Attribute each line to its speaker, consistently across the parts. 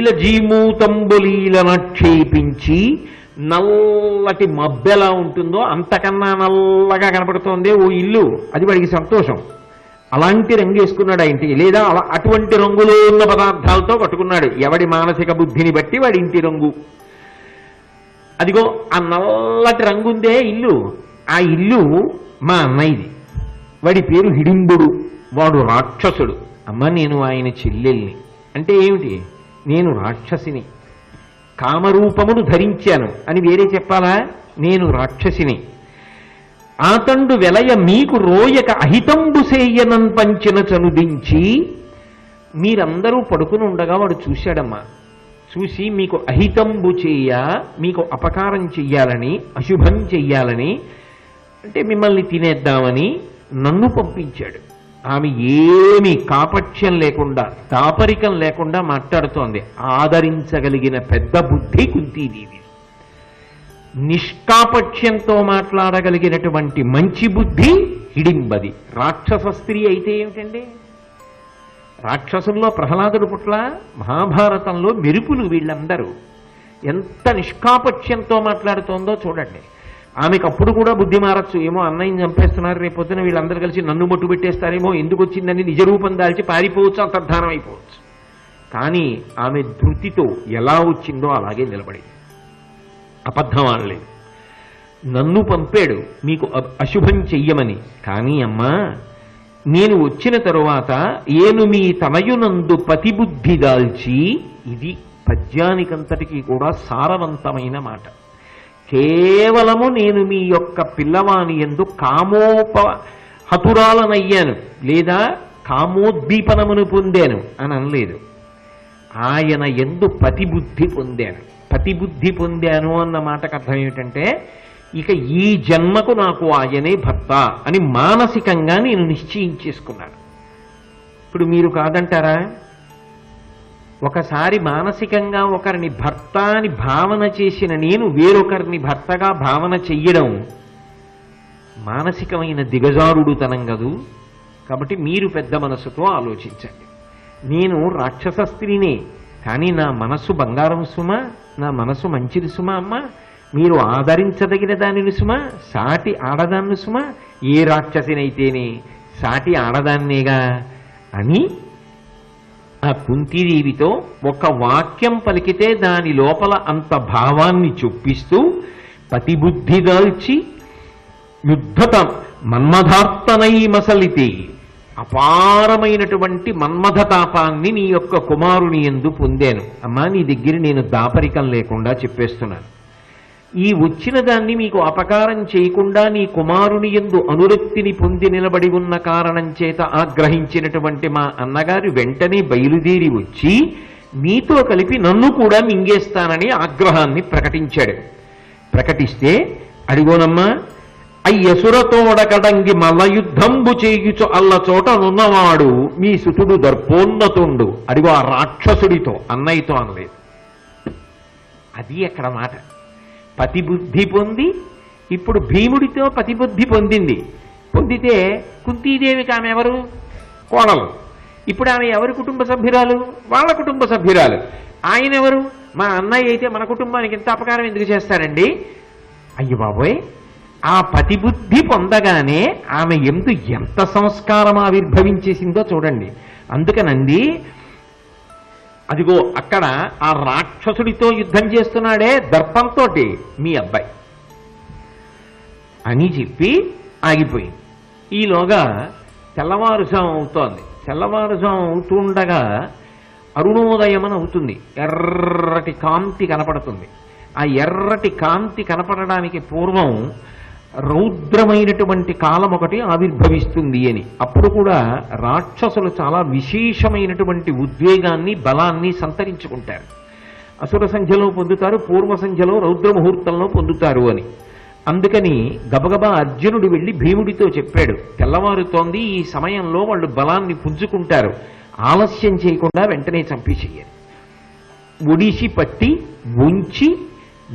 Speaker 1: నీలజీమూతంబులీలనక్షేపించి నల్లటి మబ్బెలా ఉంటుందో అంతకన్నా నల్లగా కనపడుతోంది ఓ ఇల్లు, అది వాడికి సంతోషం. అలాంటి రంగు వేసుకున్నాడు ఆ ఇంటికి, లేదా అటువంటి రంగులో ఉన్న పదార్థాలతో కట్టుకున్నాడు. ఎవడి మానసిక బుద్ధిని బట్టి వాడి ఇంటి రంగు. అదిగో ఆ నల్లటి రంగుందే ఇల్లు, ఆ ఇల్లు మా అన్నయ్యది. వాడి పేరు హిడింబుడు, వాడు రాక్షసుడు. అమ్మ నేను ఆయన చెల్లెల్ని అంటే ఏమిటి, నేను రాక్షసిని, కామరూపమును ధరించాను అని వేరే చెప్పాలా, నేను రాక్షసిని. ఆతండు వెలయ మీకు రోయక అహితంబు సేయనన్ పంచిన చనుదించి, మీరందరూ పడుకుని ఉండగా వాడు చూశాడమ్మా. చూసి మీకు అహితంబు చేయ, మీకు అపకారం చెయ్యాలని, అశుభం చెయ్యాలని, అంటే మిమ్మల్ని తినేద్దామని నన్ను పంపించాడు. ఆమె ఏమీ కాపట్యం లేకుండా, దాపరికం లేకుండా మాట్లాడుతోంది. ఆదరించగలిగిన పెద్ద బుద్ధి కుంతీదేవి. నిష్కాపట్యంతో మాట్లాడగలిగినటువంటి మంచి బుద్ధి హిడింబది. రాక్షస స్త్రీ అయితే ఏమిటండి, రాక్షసుల్లో ప్రహ్లాదుడు పుట్ల, మహాభారతంలో మెరుపులు వీళ్ళందరూ. ఎంత నిష్కాపట్యంతో మాట్లాడుతోందో చూడండి. ఆమెకు అప్పుడు కూడా బుద్ధి మారచ్చు, ఏమో అన్నయ్యని చంపేస్తున్నారు, రేపొద్దున వీళ్ళందరూ కలిసి నన్ను మట్టు పెట్టేస్తారేమో, ఎందుకు వచ్చిందని నిజరూపం దాల్చి పారిపోవచ్చు, అంతర్ధానం అయిపోవచ్చు. కానీ ఆమె ధృతితో ఎలా వచ్చిందో అలాగే నిలబడింది, అబద్ధం ఆడలేదు. నన్ను పంపాడు మీకు అశుభం చెయ్యమని, కానీ అమ్మా నేను వచ్చిన తరువాత ఏను మీ తనయునందు పతిబుద్ధి దాల్చి, ఇది పద్యానికంతటికీ కూడా సారవంతమైన మాట. కేవలము నేను మీ యొక్క పిల్లవాని యందు కామోపహతురాలనయ్యాను, లేదా కామోద్దీపనమును పొందాను అని అనలేదు. ఆయన యందు పతిబుద్ధి పొందాను. పతిబుద్ధి పొందాను అన్న మాటకు అర్థం ఏమిటంటే, ఇక ఈ జన్మకు నాకు ఆయనే భర్త అని మానసికంగా నేను నిశ్చయించేసుకున్నాను. ఇప్పుడు మీరు కాదంటారా, ఒకసారి మానసికంగా ఒకరిని భర్త అని భావన చేసిన నేను వేరొకరిని భర్తగా భావన చెయ్యడం మానసికమైన దిగజారుడుతనం కదూ. కాబట్టి మీరు పెద్ద మనసుతో ఆలోచించండి. నేను రాక్షస స్త్రీనే, కానీ నా మనస్సు బంగారం సుమా, నా మనసు మంచిది సుమా. అమ్మ మీరు ఆదరించదగిన దానిని సుమా, సాటి ఆడదాన్ని సుమా. ఏ రాక్షసినైతేనే సాటి ఆడదాన్నేగా అని ఆ కుంతీదేవితో ఒక వాక్యం పలికితే దాని లోపల అంత భావాన్ని చొప్పిస్తూ పతిబుద్ధి దాల్చి యుద్ధత మన్మథార్తనై మసలితే, అపారమైనటువంటి మన్మథతాపాన్ని నీ యొక్క కుమారుని యందు పొందాను. అమ్మా నీ దగ్గర నేను దాపరికం లేకుండా చెప్పేస్తున్నాను. ఈ వచ్చిన దాన్ని మీకు అపకారం చేయకుండా నీ కుమారుని యందు అనురక్తిని పొంది నిలబడి ఉన్న కారణం చేత ఆగ్రహించినటువంటి మా అన్నగారు వెంటనే బయలుదేరి వచ్చి మీతో కలిపి నన్ను కూడా మింగేస్తానని ఆగ్రహాన్ని ప్రకటించాడు. ప్రకటిస్తే, అడిగోనమ్మా అయ్యసురతోడకడంగి మల్లయుద్ధంబు చేయుచు అల్ల చోట నున్నవాడు మీ సుతుడు దర్పోన్నతుండు. అడిగో ఆ రాక్షసుడితో, అన్నయ్యతో అనలేదు. అది అక్కడ మాట. పతిబుద్ధి పొంది ఇప్పుడు భీముడితో పతిబుద్ధి పొందింది. పొందితే కుంతీదేవికి ఆమె ఎవరు, కోడలు. ఇప్పుడు ఆమె ఎవరి కుటుంబ సభ్యురాలు, వాళ్ళ కుటుంబ సభ్యురాలు. ఆయన ఎవరు, మా అన్నయ్య అయితే మన కుటుంబానికి ఇంత అపకారం ఎందుకు చేస్తారండి. అయ్య బాబోయ్, ఆ పతిబుద్ధి పొందగానే ఆమె ఎంత సంస్కారం ఆవిర్భవించేసిందో చూడండి. అందుకనండి అదిగో అక్కడ ఆ రాక్షసుడితో యుద్ధం చేస్తున్నాడే దర్పంతో మీ అబ్బాయి అని చెప్పి ఆగిపోయింది. ఈలోగా తెల్లవారుజాము అవుతోంది. తెల్లవారుజాము అవుతుండగా అరుణోదయం అని అవుతుంది. ఎర్రటి కాంతి కనపడుతుంది. ఆ ఎర్రటి కాంతి కనపడడానికి పూర్వం రౌద్రమైనటువంటి కాలం ఒకటి ఆవిర్భవిస్తుంది అని. అప్పుడు కూడా రాక్షసులు చాలా విశేషమైనటువంటి ఉద్వేగాన్ని, బలాన్ని సంతరించుకుంటారు. అసుర సంధ్యలో పొందుతారు, పూర్వ సంధ్యలో రౌద్రముహూర్తంలో పొందుతారు అని. అందుకని గబగబా అర్జునుడు వెళ్ళి భీముడితో చెప్పాడు, తెల్లవారుతోంది, ఈ సమయంలో వాళ్ళు బలాన్ని పుంజుకుంటారు, ఆలస్యం చేయకుండా వెంటనే చంపేసేయాలి. ఒడిసి పట్టి ఉంచి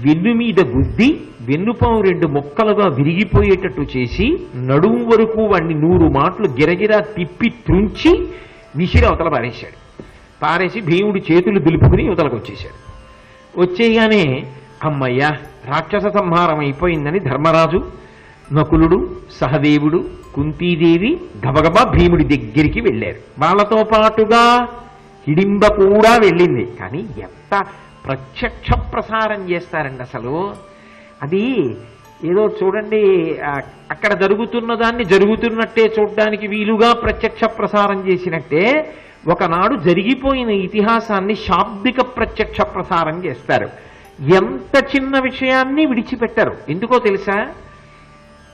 Speaker 1: వెన్ను మీద గుద్ది వెన్నుపాము 2 ముక్కలుగా విరిగిపోయేటట్టు చేసి నడుము వరకు వాడిని 100 మాటలు గిరగిరా తిప్పి త్రుంచి విసిరి అవతల పారేశాడు. పారేసి భీముడి చేతులు దులుపుకుని యువతలకు వచ్చేశాడు. వచ్చేయగానే అమ్మయ్యా రాక్షస సంహారం అయిపోయిందని ధర్మరాజు, నకులుడు, సహదేవుడు, కుంతీదేవి గబగబా భీముడి దగ్గరికి వెళ్ళారు. వాళ్ళతో పాటుగా హిడింబ కూడా వెళ్ళింది. కానీ ఎంత ప్రత్యక్ష ప్రసారం చేస్తారండి అసలు. అది ఏదో చూడండి, అక్కడ జరుగుతున్న దాన్ని జరుగుతున్నట్టే చూడడానికి వీలుగా ప్రత్యక్ష ప్రసారం చేసినట్టే ఒకనాడు జరిగిపోయిన ఇతిహాసాన్ని శాబ్దిక ప్రత్యక్ష ప్రసారం చేస్తారు. ఎంత చిన్న విషయాన్ని విడిచిపెట్టారు. ఎందుకో తెలుసా?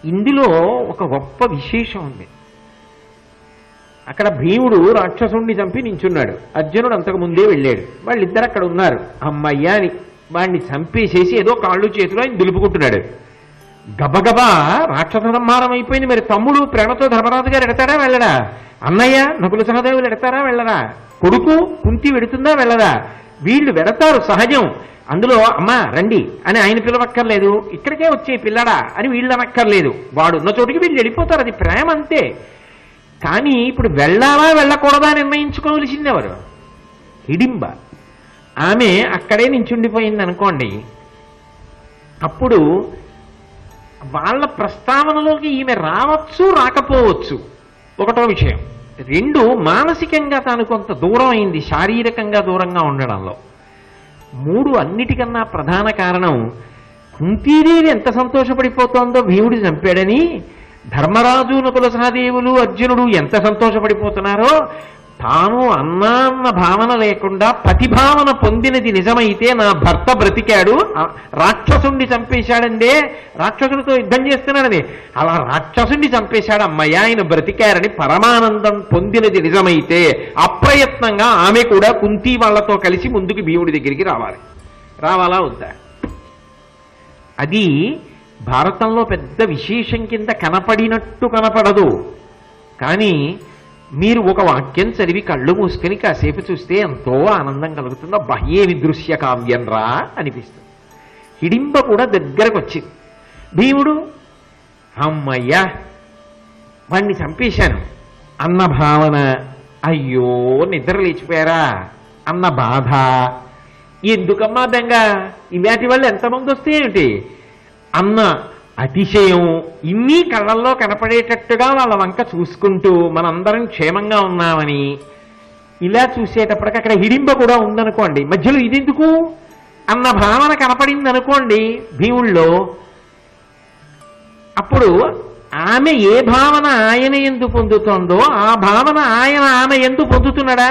Speaker 1: ఇందులో ఒక గొప్ప విశేషం ఉంది. అక్కడ భీముడు రాక్షసుణ్ణి చంపి నించున్నాడు. అర్జునుడు అంతకు ముందే వెళ్ళాడు. వాళ్ళిద్దరు అక్కడ ఉన్నారు. అమ్మయ్యా అని వాడిని చంపేసేసి ఏదో కాళ్ళు చేతిలో ఆయన దులుపుకుంటున్నాడు. గబగబా రాక్షస సంహారం అయిపోయింది. మరి తమ్ముడు ప్రేమతో ధర్మరాజు గారు ఎడతాడా వెళ్ళడా? అన్నయ్య నకుల సహదేవులు ఎడతారా వెళ్ళరా? కొడుకు కుంతి వెడుతుందా వెళ్ళదా? వీళ్ళు వెడతారు సహజం. అందులో అమ్మా రండి అని ఆయన పిలవక్కర్లేదు, ఇక్కడికే వచ్చే పిల్లడా అని వీళ్ళు అనక్కర్లేదు. వాడు ఉన్న చోటికి వీళ్ళు వెళ్ళిపోతారు. అది ప్రేమ అంతే. కానీ ఇప్పుడు వెళ్ళాలా వెళ్ళకూడదా నిర్ణయించుకోవలసింది ఎవరు? హిడింబ. ఆమె అక్కడే నించుండిపోయింది అనుకోండి. అప్పుడు వాళ్ళ ప్రస్తావనలోకి ఈమె రావచ్చు రాకపోవచ్చు ఒకటో విషయం. రెండు, మానసికంగా తాను కొంత దూరం అయింది శారీరకంగా దూరంగా ఉండడంలో. మూడు, అన్నిటికన్నా ప్రధాన కారణం కుంతీదేవి ఎంత సంతోషపడిపోతోందో భీముడు చంపాడని, ధర్మరాజు నకుల సహదేవులు అర్జునుడు ఎంత సంతోషపడిపోతున్నారో, తాను అన్న భావన లేకుండా పతిభావన పొందినది నిజమైతే నా భర్త బ్రతికాడు, రాక్షసుణ్ణి చంపేశాడందే, రాక్షసుడితో యుద్ధం చేస్తున్నాడని అలా రాక్షసుణ్ణి చంపేశాడు, అమ్మయ్య ఆయన బ్రతికారని పరమానందం పొందినది నిజమైతే అప్రయత్నంగా ఆమె కూడా కుంతి వాళ్లతో కలిసి ముందుకు భీముడి దగ్గరికి రావాలా వద్దా? అది భారతంలో పెద్ద విశేషం కింద కనపడినట్టు కనపడదు. కానీ మీరు ఒక వాక్యం చదివి కళ్ళు మూసుకొని కాసేపు చూస్తే ఎంతో ఆనందం కలుగుతుందో. బాహ్యేమి దృశ్య కావ్యం రా అనిపిస్తుంది. హిడింబ కూడా దగ్గరకు వచ్చింది. భీముడు అమ్మయ్యా వాణ్ణి చంపేశాను అన్న భావన, అయ్యో నిద్ర లేచిపోయారా అన్న బాధ, ఎందుకమ్మా బెంగ, ఇలాంటి వాళ్ళు ఎంతమంది వస్తే ఏమిటి అన్న అతిశయం, ఇన్ని కళ్ళల్లో కనపడేటట్టుగా వాళ్ళ వంక చూసుకుంటూ మనందరం క్షేమంగా ఉన్నామని ఇలా చూసేటప్పటికి అక్కడ హిడింబ కూడా ఉందనుకోండి, మధ్యలో ఇదెందుకు అన్న భావన కనపడింది అనుకోండి భీముల్లో. అప్పుడు ఆమె ఏ భావన ఆయన ఎందు పొందుతోందో ఆ భావన ఆయన ఆమె ఎందు పొందుతున్నాడా?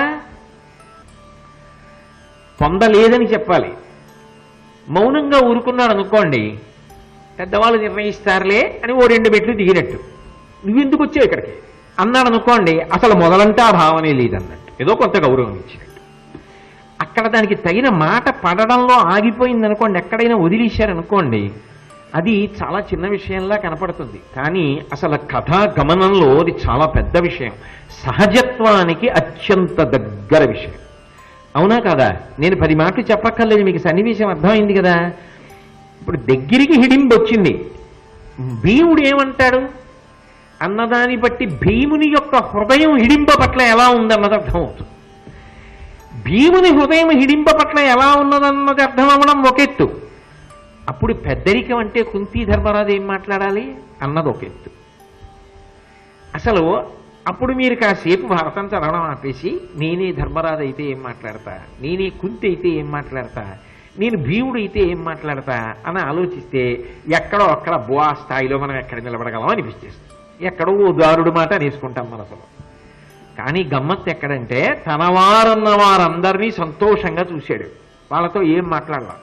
Speaker 1: పొందలేదని చెప్పాలి. మౌనంగా ఊరుకున్నాడు అనుకోండి, పెద్దవాళ్ళు నిర్ణయిస్తారులే అని ఓ 2 మెట్లు దిగినట్టు, నువ్వెందుకు వచ్చావు ఇక్కడికి అన్నాడు అనుకోండి, అసలు మొదలంటే ఆ భావనే లేదన్నట్టు, ఏదో కొంత గౌరవం ఇచ్చినట్టు. అక్కడ దానికి తగిన మాట పడడంలో ఆగిపోయింది అనుకోండి, ఎక్కడైనా వదిలేశారనుకోండి, అది చాలా చిన్న విషయంలా కనపడుతుంది. కానీ అసలు కథా గమనంలో అది చాలా పెద్ద విషయం, సహజత్వానికి అత్యంత దగ్గర విషయం. అవునా కాదా? నేను 10 మాటలు చెప్పక్కర్లేదు, మీకు సన్నివేశం అర్థమైంది కదా. ఇప్పుడు దగ్గరికి హిడింబ వచ్చింది. భీముడు ఏమంటాడు అన్నదాన్ని బట్టి భీముని యొక్క హృదయం హిడింబ పట్ల ఎలా ఉందన్నది అర్థమవుతుంది. భీముని హృదయం హిడింబ పట్ల ఎలా ఉన్నదన్నది అర్థం అవ్వడం ఒక ఎత్తు. అప్పుడు పెద్దరికం అంటే కుంతి ధర్మరాజు ఏం మాట్లాడాలి అన్నది ఒక ఎత్తు. అసలు అప్పుడు మీరు కాసేపు భారతం చదవడం ఆపేసి నేనే ధర్మరాజు అయితే ఏం మాట్లాడతా, నేనే కుంతి అయితే ఏం మాట్లాడతా, నేను భీముడు అయితే ఏం మాట్లాడతా అని ఆలోచిస్తే ఎక్కడో అక్కడ బోా స్థాయిలో మనం ఎక్కడ నిలబడగలం అనిపిస్తుంది. ఎక్కడో ఓ దారుడు మాట అనేసుకుంటాం మనసులో. కానీ గమ్మత్తు ఎక్కడంటే తన వారన్న వారందరినీ సంతోషంగా చూశాడు, వాళ్ళతో ఏం మాట్లాడాల.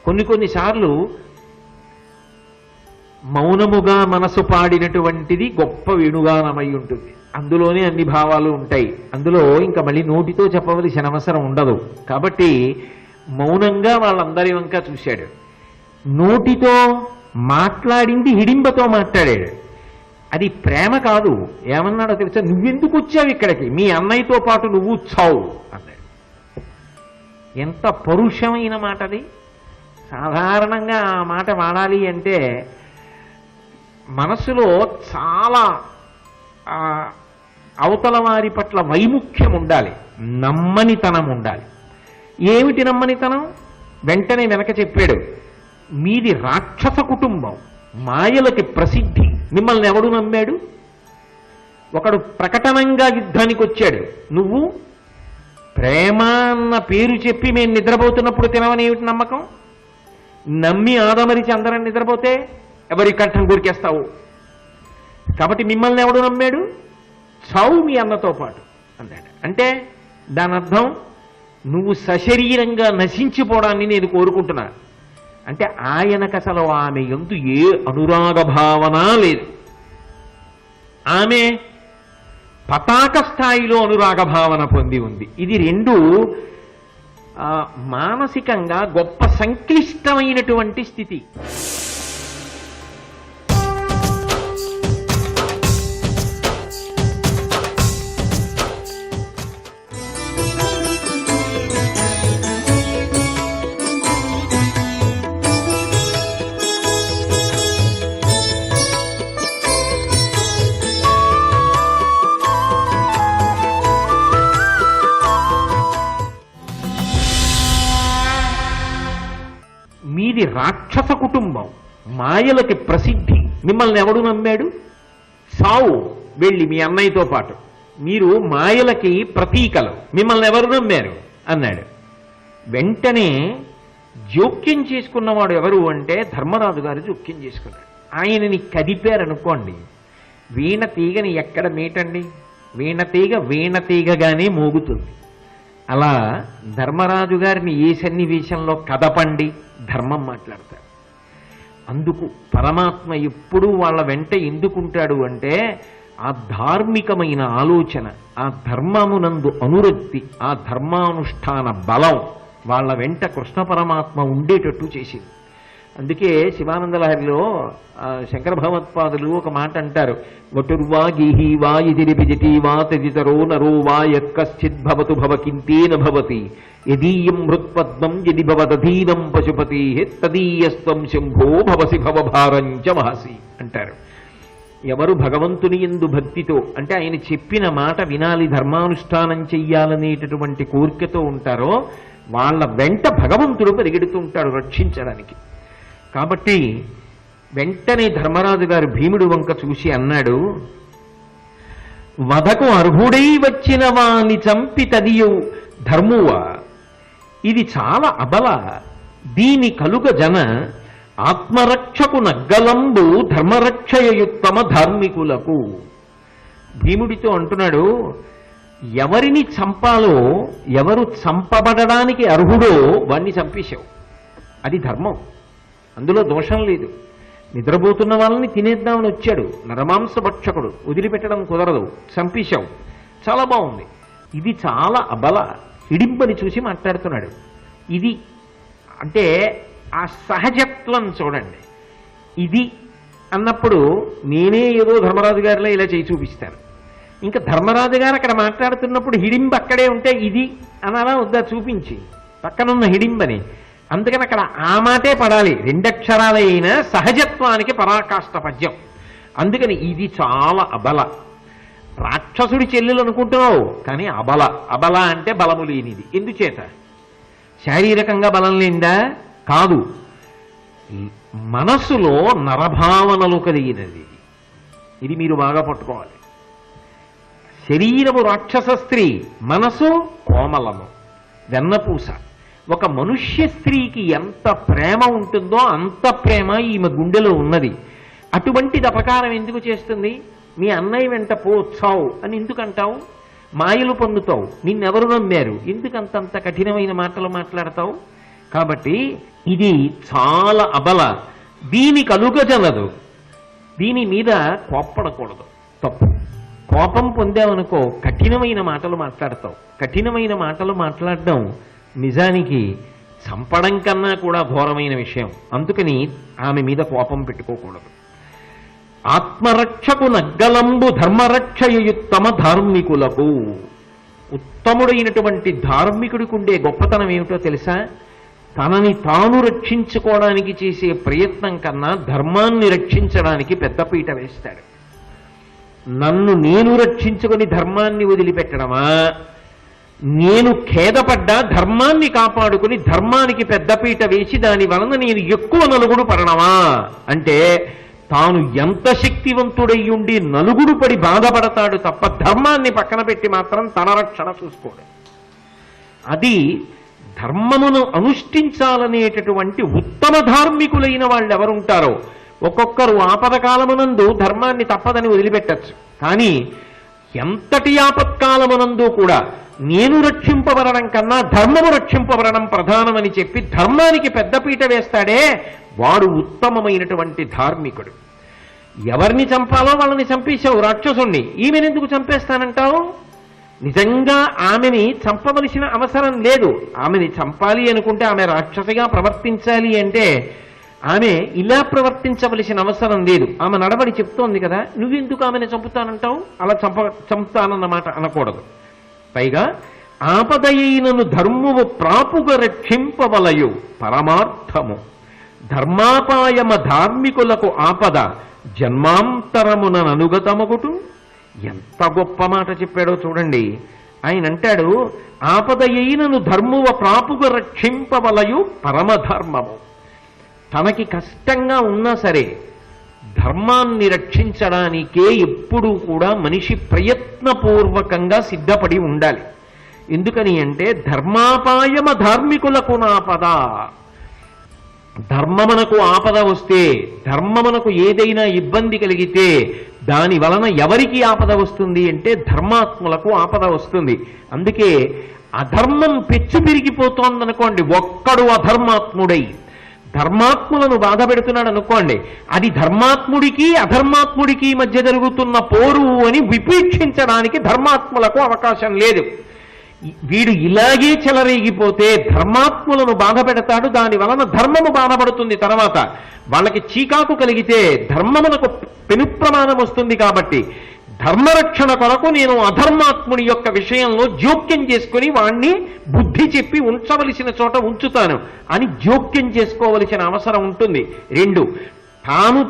Speaker 1: కొన్నిసార్లు మౌనముగా మనసు పాడినటువంటిది గొప్ప వేణుగానమై ఉంటుంది. అందులోనే అన్ని భావాలు ఉంటాయి. అందులో ఇంకా మళ్ళీ నోటితో చెప్పవలసిన అవసరం ఉండదు. కాబట్టి మౌనంగా వాళ్ళందరి వంక చూశాడు. నోటితో మాట్లాడింది హిడింబతో మాట్లాడాడు. అది ప్రేమ కాదు. ఏమన్నాడో తెలుసా? నువ్వెందుకు వచ్చావు ఇక్కడికి, మీ అన్నయ్యతో పాటు నువ్వు చావు అన్నాడు. ఎంత పరుషమైన మాట అది. సాధారణంగా ఆ మాట వాడాలి అంటే మనసులో చాలా అవతల వారి పట్ల వైముఖ్యం ఉండాలి, నమ్మనితనం ఉండాలి. ఏమిటి నమ్మనితనం? వెంటనే వెనక చెప్పాడు, మీది రాక్షస కుటుంబం, మాయలకి ప్రసిద్ధి, మిమ్మల్ని ఎవడు నమ్మాడు? ఒకడు ప్రకటనంగా యుద్ధానికి వచ్చాడు, నువ్వు ప్రేమ అన్న పేరు చెప్పి మేము నిద్రపోతున్నప్పుడు తినవని ఏమిటి నమ్మకం? నమ్మి ఆదమరిచి అందరం నిద్రపోతే ఎవరి కంఠం గురికేస్తావు? కాబట్టి మిమ్మల్ని ఎవడు నమ్మాడు? చావు మీ అన్నతో పాటు అన్నాడు. అంటే దాని అర్థం నువ్వు సశరీరంగా నశించిపోవడాన్ని నేను కోరుకుంటున్నా. అంటే ఆయనకు అసలు ఆమె యందు ఏ అనురాగ భావన లేదు. ఆమె పతాక స్థాయిలో అనురాగ భావన పొంది ఉంది. ఇది రెండు మానసికంగా గొప్ప సంక్లిష్టమైనటువంటి స్థితి. మీది రాక్షస కుటుంబం, మాయలకి ప్రసిద్ధి, మిమ్మల్ని ఎవడు నమ్మాడు? సావు వెళ్ళి మీ అన్నయ్యతో పాటు, మీరు మాయలకి ప్రతీకలు, మిమ్మల్ని ఎవరు నమ్మారు అన్నాడు. వెంటనే జోక్యం చేసుకున్నవాడు ఎవరు అంటే ధర్మరాజు గారు జోక్యం చేసుకున్నాడు. ఆయనని కదిపారనుకోండి, వీణ తీగని ఎక్కడ మీటండి? వీణ తీగగానే మోగుతుంది. అలా ధర్మరాజు గారిని ఏ సన్నివేశంలో కదపండి, ధర్మం మాట్లాడతారు. అందుకు పరమాత్మ ఎప్పుడూ వాళ్ళ వెంట ఎందుకుంటాడు అంటే ఆ ధార్మికమైన ఆలోచన, ఆ ధర్మమునందు అనురక్తి, ఆ ధర్మానుష్ఠాన బలం వాళ్ళ వెంట కృష్ణ పరమాత్మ ఉండేటట్టు చేసింది. అందుకే శివానందలహరిలో శంకర భగవత్పాదులు ఒక మాట అంటారు, వటుర్వా గీహి వా ఇదిరిపిజటి వా తదితరో నరో వా యక్కశ్చిద్భవతు భవకింతేన భవతి యదీయం హృత్పద్మం యది భవదధీనం పశుపతి తదీయస్త్వం శంభో భవసి భవభారంచ మహసి అంటారు. ఎవరు భగవంతుని యందు భక్తితో, అంటే ఆయన చెప్పిన మాట వినాలి, ధర్మానుష్ఠానం చెయ్యాలనేటటువంటి కోరికతో ఉంటారో వాళ్ళ వెంట భగవంతుడు పరిగెడుతూ ఉంటాడు రక్షించడానికి. కాబట్టి వెంటనే ధర్మరాజు గారు భీముడు వంక చూసి అన్నాడు, వధకు అర్హుడై వచ్చిన వాని చంపి తదియు ధర్మువ, ఇది చాలా అబల, దీని కలుగ జన ఆత్మరక్షకు నగ్గలంబు ధర్మరక్షయయుత్తమ ధార్మికులకు. భీముడితో అంటున్నాడు, ఎవరిని చంపాలో, ఎవరు చంపబడడానికి అర్హుడో వాణ్ణి చంపేశావు, అది ధర్మం, అందులో దోషం లేదు. నిద్రపోతున్న వాళ్ళని తినేద్దామని వచ్చాడు, నరమాంస భక్షకుడు, వదిలిపెట్టడం కుదరదు, చంపేశావు, చాలా బాగుంది. ఇది చాలా అబల, హిడింపని చూసి మాట్లాడుతున్నాడు. ఇది అంటే ఆ సహజత్వం చూడండి. ఇది అన్నప్పుడు నేనే ఏదో ధర్మరాజు గారిలో ఇలా చేయి చూపిస్తాను. ఇంకా ధర్మరాజు గారు అక్కడ మాట్లాడుతున్నప్పుడు హిడింబ అక్కడే ఉంటే ఇది అనాలా వద్దా? చూపించి పక్కనున్న హిడింబని. అందుకని అక్కడ ఆ మాటే పడాలి, రెండక్షరాలైన సహజత్వానికి పరాకాష్ట పద్యం. అందుకని ఇది చాలా అబల, రాక్షసుడి చెల్లెలు అనుకుంటున్నావు కానీ అబల. అబల అంటే బలము లేనిది. ఎందుచేత? శారీరకంగా బలం లేనిదా? కాదు, మనస్సులో నరభావనలు కలిగినది. ఇది మీరు బాగా పట్టుకోవాలి. శరీరము రాక్షస స్త్రీ, మనసు కోమలము, వెన్నపూస. ఒక మనుష్య స్త్రీకి ఎంత ప్రేమ ఉంటుందో అంత ప్రేమ ఈమె గుండెలో ఉన్నది. అటువంటిది అపకారం ఎందుకు చేస్తుంది? మీ అన్నయ్య వెంట పోచావు అని ఎందుకు అంటావు? మాయలు పొందుతావు, నిన్నెవరు నమ్మారు, ఎందుకంతంత కఠినమైన మాటలు మాట్లాడతావు? కాబట్టి ఇది చాలా అబల, దీని కలుగజనదు, దీని మీద కోప్పడకూడదు, తప్పు. కోపం పొందావనుకో కఠినమైన మాటలు మాట్లాడతావు. కఠినమైన మాటలు మాట్లాడడం నిజానికి చంపడం కన్నా కూడా ఘోరమైన విషయం. అందుకని ఆమె మీద కోపం పెట్టుకోకూడదు. ఆత్మరక్షకు నగ్గలంబు ధర్మరక్షయుత్తమ ధార్మికులకు. ఉత్తముడైనటువంటి ధార్మికుడికి ఉండే గొప్పతనం ఏమిటో తెలుసా? తనని తాను రక్షించుకోవడానికి చేసే ప్రయత్నం కన్నా ధర్మాన్ని రక్షించడానికి పెద్దపీట వేస్తాడు. నన్ను నేను రక్షించుకొని ధర్మాన్ని వదిలిపెట్టడమా, నేను ఖేదపడ్డా ధర్మాన్ని కాపాడుకుని ధర్మానికి పెద్దపీట వేసి దాని వలన నేను ఎక్కువ నలుగుడు పడడమా అంటే తాను ఎంత శక్తివంతుడయ్యుండి నలుగుడు పడి బాధపడతాడు తప్ప ధర్మాన్ని పక్కన పెట్టి మాత్రం తన రక్షణ చూసుకోడు. అది ధర్మమును అనుష్ఠించాలనేటటువంటి ఉత్తమ ధార్మికులైన వాళ్ళు ఎవరుంటారో ఒక్కొక్కరు ఆపద కాలమునందు ధర్మాన్ని తప్పదని వదిలిపెట్టచ్చు. కానీ ఎంతటి ఆపత్కాలమునందు కూడా నేను రక్షింపబడడం కన్నా ధర్మము రక్షింపబడడం ప్రధానమని చెప్పి ధర్మానికి పెద్దపీట వేస్తాడే వాడు ఉత్తమమైనటువంటి ధార్మికుడు. ఎవరిని చంపాలో వాళ్ళని చంపేశావు, రాక్షసుణ్ణి, ఈమెనెందుకు చంపేస్తానంటావు? నిజంగా ఆమెని చంపవలసిన అవసరం లేదు. ఆమెని చంపాలి అనుకుంటే ఆమె రాక్షసిగా ప్రవర్తించాలి అంటే ఆమె ఇలా ప్రవర్తించవలసిన అవసరం లేదు. ఆమె నడబడి చెప్తోంది కదా, నువ్వెందుకు ఆమెను చంపుతానంటావు? అలా చంపుతానన్నమాట అనకూడదు. పైగా ఆపదయైనను ధర్మము ప్రాపుగా రక్షింపవలయు పరమార్థము ధర్మాపాయమ ధార్మికులకు ఆపద జన్మాంతరమున అనుగతమగుటు. ఎంత గొప్ప మాట చెప్పాడో చూడండి. ఆయన అంటాడు, ఆపదయైనను ధర్మువ ప్రాపుగా రక్షింపవలయు పరమధర్మము. తనకి కష్టంగా ఉన్నా సరే ధర్మాన్ని రక్షించడానికే ఎప్పుడూ కూడా మనిషి ప్రయత్నపూర్వకంగా సిద్ధపడి ఉండాలి. ఎందుకని అంటే ధర్మాపాయమ ధార్మికులకు నాపద. ధర్మమునకు ఆపద వస్తే, ధర్మమునకు ఏదైనా ఇబ్బంది కలిగితే దాని వలన ఎవరికి ఆపద వస్తుంది అంటే ధర్మాత్ములకు ఆపద వస్తుంది. అందుకే అధర్మం పెచ్చు పెరిగిపోతోందనుకోండి, ఒక్కడు అధర్మాత్ముడై ధర్మాత్ములను బాధ పెడుతున్నాడు అనుకోండి, అది ధర్మాత్ముడికి అధర్మాత్ముడికి మధ్య జరుగుతున్న పోరు అని విపేక్షించడానికి ధర్మాత్ములకు అవకాశం లేదు. వీడు ఇలాగే చెలరేగిపోతే ధర్మాత్ములను బాధ పెడతాడు, దాని వలన ధర్మము బాధపడుతుంది. తర్వాత వాళ్ళకి చీకాకు కలిగితే ధర్మమునకు పెనుప్రమాణం వస్తుంది. కాబట్టి ధర్మరక్షణ కొరకు నేను అధర్మాత్ముని యొక్క విషయంలో జోక్యం చేసుకుని వాణ్ణి బుద్ధి చెప్పి ఉంచవలసిన చోట ఉంచుతాను అని జోక్యం చేసుకోవలసిన అవసరం ఉంటుంది. రెండు, తాను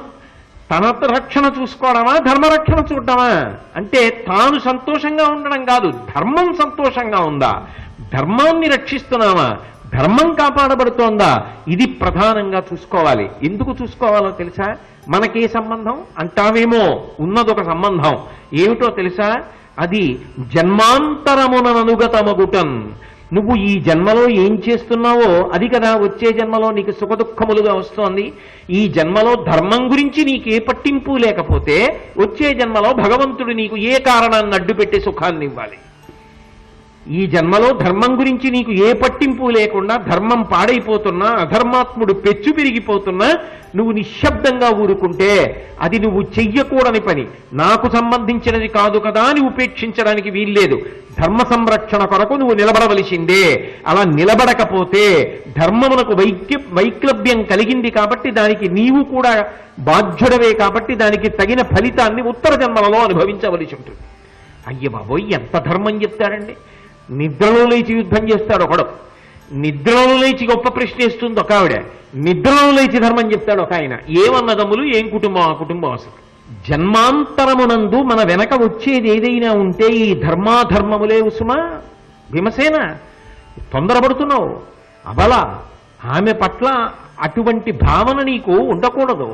Speaker 1: తన రక్షణ చూసుకోవడమా ధర్మరక్షణ చూడటమా అంటే తాను సంతోషంగా ఉండడం కాదు, ధర్మం సంతోషంగా ఉందా, ధర్మాన్ని రక్షిస్తున్నామా, ధర్మం కాపాడబడుతోందా, ఇది ప్రధానంగా చూసుకోవాలి. ఎందుకు చూసుకోవాలో తెలుసా? మనకే సంబంధం అంటావేమో, ఉన్నదొక సంబంధం. ఏమిటో తెలుసా? అది జన్మాంతరముననుగతమగుటన్. నువ్వు ఈ జన్మలో ఏం చేస్తున్నావో అది కదా వచ్చే జన్మలో నీకు సుఖదుఖములుగా వస్తోంది. ఈ జన్మలో ధర్మం గురించి నీకే పట్టింపు లేకపోతే వచ్చే జన్మలో భగవంతుడు నీకు ఏ కారణాన్ని అడ్డుపెట్టి సుఖాన్ని ఇవ్వాలి? ఈ జన్మలో ధర్మం గురించి నీకు ఏ పట్టింపు లేకుండా ధర్మం పాడైపోతున్నా, అధర్మాత్ముడు పెచ్చు పెరిగిపోతున్నా నువ్వు నిశ్శబ్దంగా ఊరుకుంటే అది నువ్వు చెయ్యకూడని పని, నాకు సంబంధించినది కాదు కదా అని ఉపేక్షించడానికి వీల్లేదు. ధర్మ సంరక్షణ కొరకు నువ్వు నిలబడవలసిందే. అలా నిలబడకపోతే ధర్మమునకు వైక్లభ్యం కలిగింది కాబట్టి దానికి నీవు కూడా బాధ్యుడవే కాబట్టి దానికి తగిన ఫలితాన్ని ఉత్తర జన్మలలో అనుభవించవలసి ఉంటుంది. అయ్య బాబోయ్, ఎంత ధర్మం చెప్తాడండి! నిద్రలో లేచి యుద్ధం చేస్తాడు ఒకడు, నిద్రలో లేచి గొప్ప ప్రశ్న వేస్తుంది ఒక ఆవిడ, నిద్రలో లేచి ధర్మం చెప్తాడు ఒక ఆయన. ఏమన్నదమ్ములు, ఏం కుటుంబం ఆ కుటుంబం అసలు. జన్మాంతరమునందు మన వెనక వచ్చేది ఏదైనా ఉంటే ఈ ధర్మాధర్మములే ఉసుమా. భీమసేన, తొందరపడుతున్నావు, అబల, ఆమె పట్ల అటువంటి భావన నీకు ఉండకూడదు.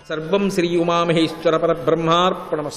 Speaker 2: సర్వం శ్రీ ఉమామహేశ్వర పరబ్రహ్మార్పణమస్తు.